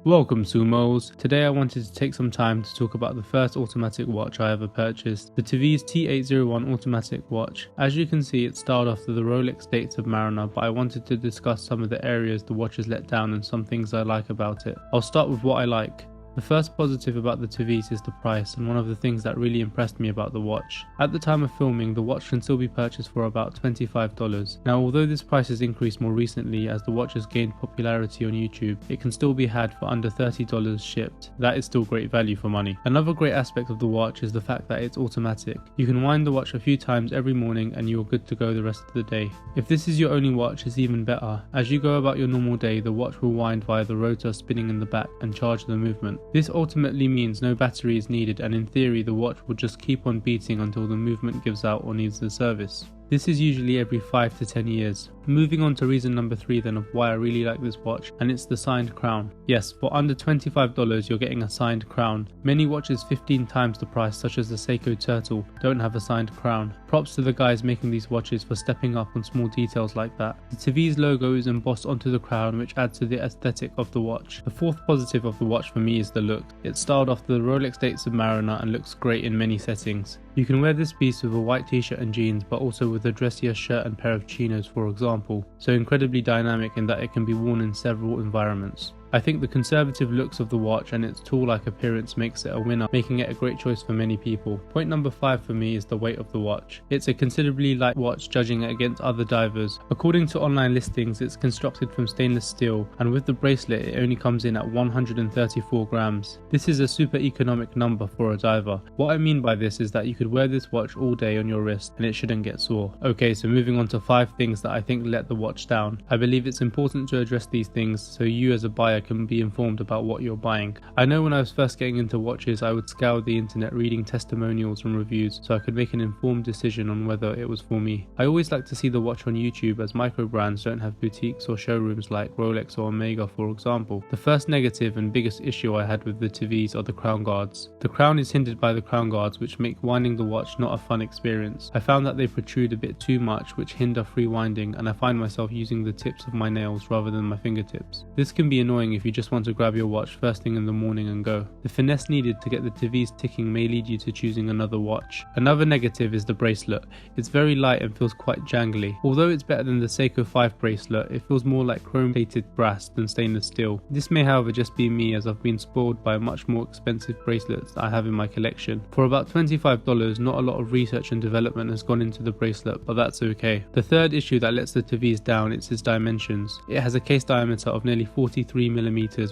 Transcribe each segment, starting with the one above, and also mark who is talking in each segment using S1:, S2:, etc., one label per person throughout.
S1: Welcome Sumos! Today I wanted to take some time to talk about the first automatic watch I ever purchased, the Tevise T801 automatic watch. As you can see, it styled after the Rolex dates of Mariner, but I wanted to discuss some of the areas the watch has let down and some things I like about it. I'll start with what I like. The first positive about the Tevise is the price, and one of the things that really impressed me about the watch. At the time of filming, the watch can still be purchased for about $25. Now, although this price has increased more recently as the watch has gained popularity on YouTube, it can still be had for under $30 shipped. That is still great value for money. Another great aspect of the watch is the fact that it's automatic. You can wind the watch a few times every morning and you're good to go the rest of the day. If this is your only watch, it's even better. As you go about your normal day, the watch will wind via the rotor spinning in the back and charge the movement. This ultimately means no battery is needed, and in theory the watch will just keep on beating until the movement gives out or needs the service. This is usually every 5 to 10 years. Moving on to reason number 3 then of why I really like this watch, and it's the signed crown. Yes, for under $25 you're getting a signed crown. Many watches 15 times the price, such as the Seiko Turtle, don't have a signed crown. Props to the guys making these watches for stepping up on small details like that. The Tevise logo is embossed onto the crown, which adds to the aesthetic of the watch. The fourth positive of the watch for me is the look. It's styled after the Rolex dates of Mariner and looks great in many settings. You can wear this piece with a white t-shirt and jeans, but also with a dressier shirt and pair of chinos, for example, so incredibly dynamic in that it can be worn in several environments. I think the conservative looks of the watch and its tool-like appearance makes it a winner, making it a great choice for many people. Point number 5 for me is the weight of the watch. It's a considerably light watch judging it against other divers. According to online listings, it's constructed from stainless steel, and with the bracelet it only comes in at 134 grams. This is a super economic number for a diver. What I mean by this is that you could wear this watch all day on your wrist and it shouldn't get sore. Okay, so moving on to 5 things that I think let the watch down. I believe it's important to address these things so you as a buyer can be informed about what you're buying. I know when I was first getting into watches, I would scour the internet reading testimonials and reviews so I could make an informed decision on whether it was for me. I always like to see the watch on YouTube, as micro brands don't have boutiques or showrooms like Rolex or Omega, for example. The first negative and biggest issue I had with the Tevise are the crown guards. The crown is hindered by the crown guards, which make winding the watch not a fun experience. I found that they protrude a bit too much, which hinder free winding, and I find myself using the tips of my nails rather than my fingertips. This can be annoying if you just want to grab your watch first thing in the morning and go. The finesse needed to get the Tevise ticking may lead you to choosing another watch. Another negative is the bracelet. It's very light and feels quite jangly. Although it's better than the Seiko 5 bracelet, it feels more like chrome-plated brass than stainless steel. This may however just be me, as I've been spoiled by much more expensive bracelets that I have in my collection. For about $25, not a lot of research and development has gone into the bracelet, but that's okay. The third issue that lets the Tevise down is its dimensions. It has a case diameter of nearly 43mm,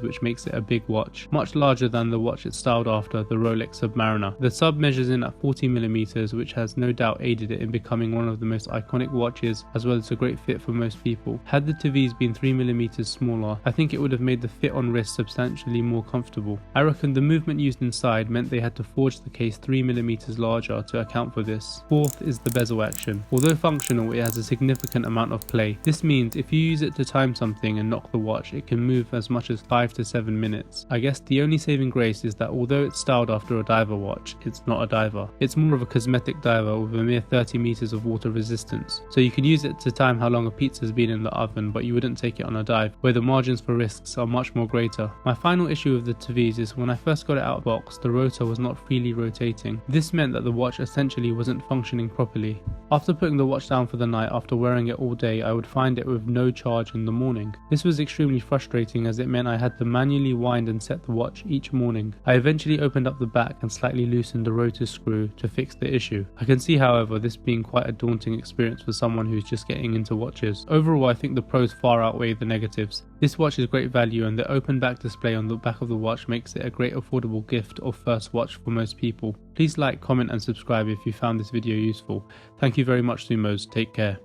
S1: which makes it a big watch, much larger than the watch it's styled after, the Rolex Submariner. The sub measures in at 40mm, which has no doubt aided it in becoming one of the most iconic watches, as well as a great fit for most people. Had the Tevise been 3mm smaller, I think it would have made the fit on wrist substantially more comfortable. I reckon the movement used inside meant they had to forge the case 3mm larger to account for this. Fourth is the bezel action. Although functional, it has a significant amount of play. This means if you use it to time something and knock the watch, it can move as much as 5 to 7 minutes. I guess the only saving grace is that although it's styled after a diver watch, it's not a diver. It's more of a cosmetic diver with a mere 30 meters of water resistance. So you can use it to time how long a pizza's been in the oven, but you wouldn't take it on a dive, where the margins for risks are much more greater. My final issue with the Tevise is when I first got it out of the box, the rotor was not freely rotating. This meant that the watch essentially wasn't functioning properly. After putting the watch down for the night after wearing it all day, I would find it with no charge in the morning. This was extremely frustrating, as it meant I had to manually wind and set the watch each morning. I eventually opened up the back and slightly loosened the rotor screw to fix the issue. I can see, however, this being quite a daunting experience for someone who's just getting into watches. Overall, I think the pros far outweigh the negatives. This watch is great value, and the open back display on the back of the watch makes it a great affordable gift or first watch for most people. Please like, comment and subscribe if you found this video useful. Thank you very much, Sumos. Take care.